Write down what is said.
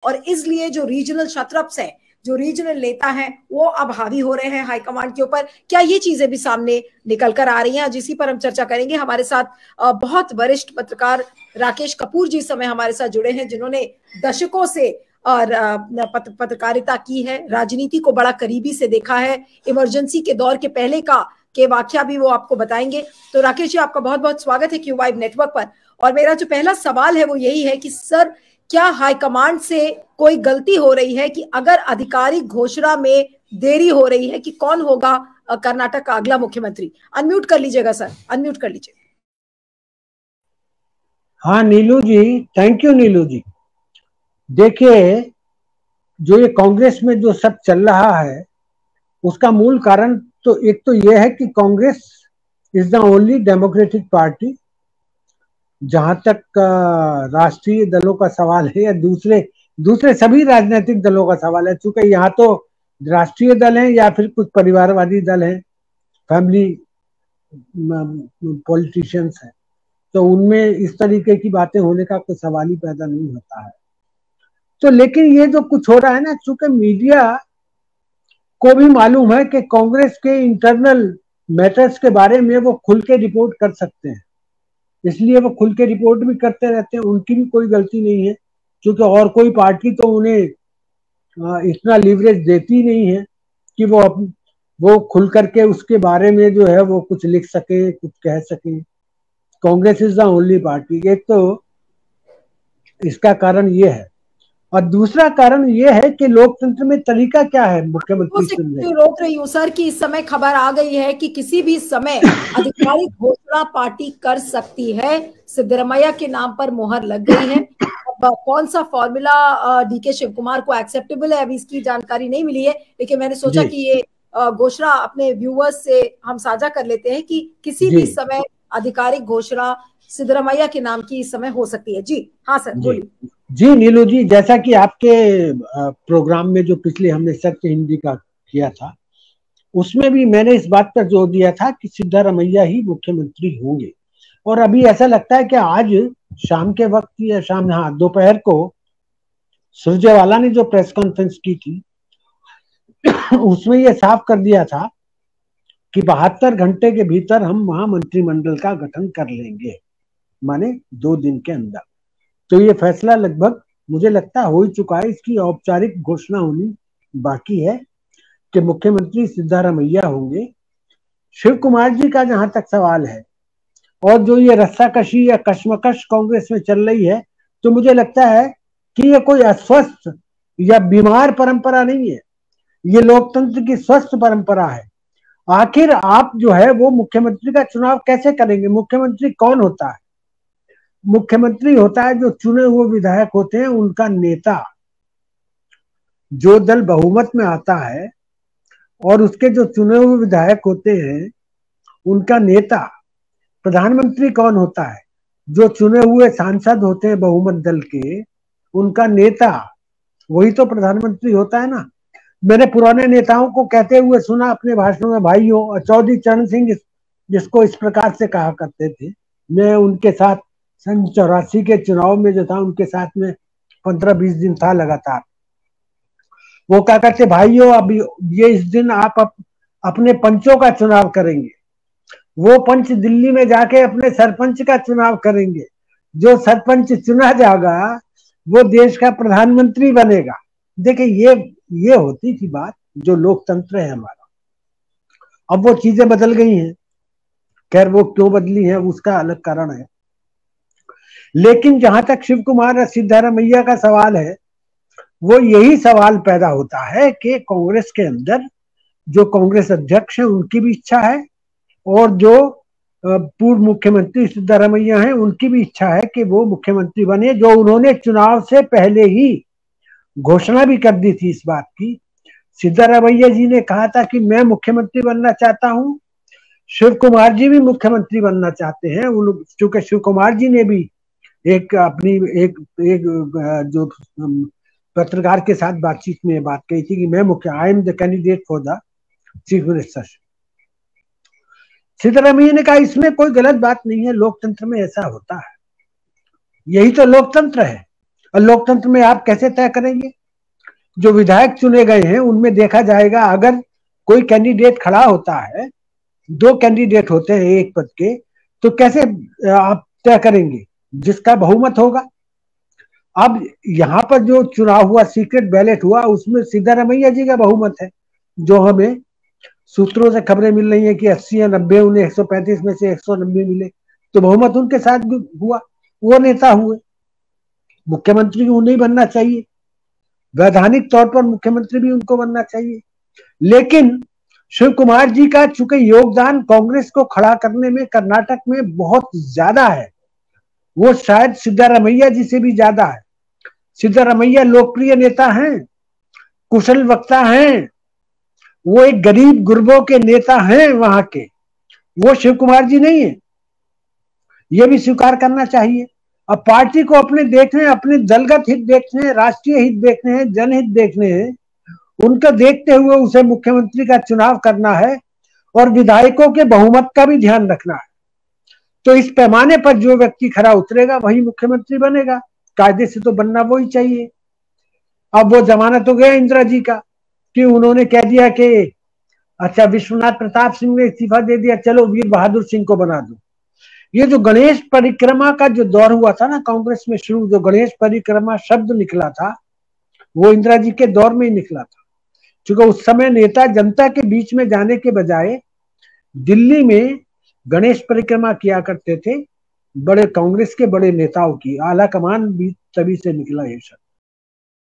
और इसलिए जो रीजनल शतरप्स है, जो रीजनल नेता हैं, वो अब हावी हो रहे हैं हाईकमांड के ऊपर। क्या ये चीजें भी सामने निकल कर आ रही हैं? जिसी पर हम चर्चा करेंगे। हमारे साथ बहुत वरिष्ठ पत्रकार राकेश कपूर जी इस समय हमारे साथ जुड़े हैं, जिन्होंने दशकों से और पत्रकारिता की है, राजनीति को बड़ा करीबी से देखा है, इमरजेंसी के दौर के पहले के वाकया भी वो आपको बताएंगे। तो राकेश जी, आपका बहुत बहुत स्वागत है क्यू वाइब नेटवर्क पर। और मेरा जो पहला सवाल है वो यही है कि सर, क्या हाईकमांड से कोई गलती हो रही है कि अगर आधिकारिक घोषणा में देरी हो रही है कि कौन होगा कर्नाटक का अगला मुख्यमंत्री? अनम्यूट कर लीजिएगा सर, अनम्यूट कर लीजिए। हाँ नीलू जी, थैंक यू नीलू जी। देखिए, जो ये कांग्रेस में जो सब चल रहा है उसका मूल कारण तो एक तो ये है कि Congress is the only democratic party, जहां तक राष्ट्रीय दलों का सवाल है या दूसरे सभी राजनीतिक दलों का सवाल है, चूंकि यहाँ तो राष्ट्रीय दल हैं या फिर कुछ परिवारवादी दल हैं, फैमिली पॉलिटिशियंस हैं, तो उनमें इस तरीके की बातें होने का कोई सवाल ही पैदा नहीं होता है। तो लेकिन ये जो कुछ हो रहा है ना, चूंकि मीडिया को भी मालूम है कि कांग्रेस के इंटरनल मैटर्स के बारे में वो खुल के रिपोर्ट कर सकते हैं, इसलिए वो खुल के रिपोर्ट भी करते रहते हैं। उनकी भी कोई गलती नहीं है, क्योंकि और कोई पार्टी तो उन्हें इतना लीवरेज देती नहीं है कि वो खुल करके उसके बारे में जो है वो कुछ लिख सके, कुछ कह सके। Congress is the only party. एक तो इसका कारण ये है, और दूसरा कारण ये है कि लोकतंत्र में तरीका क्या है मुख्यमंत्री चुनने। रोक रही हूँ सर कि इस समय खबर आ गई है कि किसी भी समय आधिकारिक घोषणा पार्टी कर सकती है। सिद्धरमैया के नाम पर मोहर लग गई है। अब कौन सा फॉर्मूला डीके शिव कुमार को एक्सेप्टेबल है, अभी इसकी जानकारी नहीं मिली है, लेकिन मैंने सोचा कि ये घोषणा अपने व्यूअर्स से हम साझा कर लेते हैं कि किसी भी समय आधिकारिक घोषणा सिद्धरमैया के नाम की इस समय हो सकती है। जी हाँ सर, बोलिए। जी नीलू जी, जैसा कि आपके प्रोग्राम में जो पिछले हमने सत्य हिंदी का किया था, उसमें भी मैंने इस बात पर जोर दिया था कि सिद्धरमैया ही मुख्यमंत्री होंगे। और अभी ऐसा लगता है कि आज शाम के वक्त या दोपहर को सुरजेवाला ने जो प्रेस कॉन्फ्रेंस की थी उसमें यह साफ कर दिया था कि 72 घंटे के भीतर हम महामंत्रिमंडल का गठन कर लेंगे, माने 2 दिन के अंदर। तो ये फैसला लगभग मुझे लगता है हो ही चुका है। इसकी औपचारिक घोषणा होनी बाकी है कि मुख्यमंत्री सिद्धरमैया होंगे। शिव कुमार जी का जहां तक सवाल है, और जो ये रस्साकशी या कश्मकश कांग्रेस में चल रही है, तो मुझे लगता है कि ये कोई अस्वस्थ या बीमार परंपरा नहीं है, ये लोकतंत्र की स्वस्थ परंपरा है। आखिर आप जो है वो मुख्यमंत्री का चुनाव कैसे करेंगे? मुख्यमंत्री कौन होता है? मुख्यमंत्री होता है जो चुने हुए विधायक होते हैं, उनका नेता। जो दल बहुमत में आता है और उसके जो चुने हुए विधायक होते हैं, उनका नेता। प्रधानमंत्री कौन होता है? जो चुने हुए सांसद होते हैं बहुमत दल के, उनका नेता। वही तो प्रधानमंत्री होता है ना। मैंने पुराने नेताओं को कहते हुए सुना अपने भाषणों में, भाइयों, और चौधरी चरण सिंह जिसको इस प्रकार से कहा करते थे। मैं उनके साथ सन 84 के चुनाव में जो था, उनके साथ में 15-20 दिन था लगातार। वो क्या करते, भाइयों अभी ये इस दिन आप अपने पंचों का चुनाव करेंगे। वो पंच दिल्ली में जाके अपने सरपंच का चुनाव करेंगे। जो सरपंच चुना जाएगा वो देश का प्रधानमंत्री बनेगा। देखिए, ये होती थी बात, जो लोकतंत्र है हमारा। अब वो चीजें बदल गई हैं। खैर, वो क्यों बदली है उसका अलग कारण है। लेकिन जहां तक शिव कुमार और सिद्धरमैया का सवाल है, वो यही सवाल पैदा होता है कि कांग्रेस के अंदर जो कांग्रेस अध्यक्ष है उनकी भी इच्छा है, और जो पूर्व मुख्यमंत्री सिद्धरमैया हैं उनकी भी इच्छा है कि वो मुख्यमंत्री बने, जो उन्होंने चुनाव से पहले ही घोषणा भी कर दी थी इस बात की। सिद्धरमैया जी ने कहा था कि मैं मुख्यमंत्री बनना चाहता हूं। शिव कुमार जी भी मुख्यमंत्री बनना चाहते हैं, क्योंकि शिव कुमार जी ने भी एक जो पत्रकार के साथ बातचीत में बात कही थी कि I am the candidate for the chief minister. Siddaramaiah ने कहा इसमें कोई गलत बात नहीं है, लोकतंत्र में ऐसा होता है, यही तो लोकतंत्र है। और लोकतंत्र में आप कैसे तय करेंगे? जो विधायक चुने गए हैं उनमें देखा जाएगा, अगर कोई कैंडिडेट खड़ा होता है, 2 कैंडिडेट होते हैं एक पद के, तो कैसे आप तय करेंगे? जिसका बहुमत होगा। अब यहाँ पर जो चुनाव हुआ, सीक्रेट बैलेट हुआ, उसमें सिद्धारमैया जी का बहुमत है, जो हमें सूत्रों से खबरें मिल रही है कि 80 या 90, उन्हें 135 में से 190 मिले, तो बहुमत उनके साथ भी हुआ, वो नेता हुए। मुख्यमंत्री उन्हें बनना चाहिए, वैधानिक तौर पर मुख्यमंत्री भी उनको बनना चाहिए। लेकिन शिव कुमार जी का चूंकि योगदान कांग्रेस को खड़ा करने में कर्नाटक में बहुत ज्यादा है, वो शायद सिद्धारमैया जी से भी ज्यादा है। सिद्धारमैया लोकप्रिय नेता हैं, कुशल वक्ता हैं, वो एक गरीब गुरबों के नेता हैं वहां के, वो शिव कुमार जी नहीं है, ये भी स्वीकार करना चाहिए। अब पार्टी को अपने देखने, अपने दलगत हित देखने हैं, राष्ट्रीय हित देखने हैं, जनहित देखने हैं, उनका देखते हुए उसे मुख्यमंत्री का चुनाव करना है और विधायकों के बहुमत का भी ध्यान रखना है। तो इस पैमाने पर जो व्यक्ति खरा उतरेगा वही मुख्यमंत्री बनेगा, कायदे से तो बनना वही चाहिए। अब वो जमाना तो गया इंदिरा जी का कि उन्होंने कह दिया कि अच्छा विश्वनाथ प्रताप सिंह ने इस्तीफा दे दिया, चलो वीर बहादुर सिंह को बना दो। ये जो गणेश परिक्रमा का जो दौर हुआ था ना कांग्रेस में शुरू, जो गणेश परिक्रमा शब्द निकला था, वो इंदिरा जी के दौर में ही निकला था। क्योंकि उस समय नेता जनता के बीच में जाने के बजाय दिल्ली में गणेश परिक्रमा किया करते थे, बड़े कांग्रेस के बड़े नेताओं की। आला कमान भी तभी से निकला ये शब्द।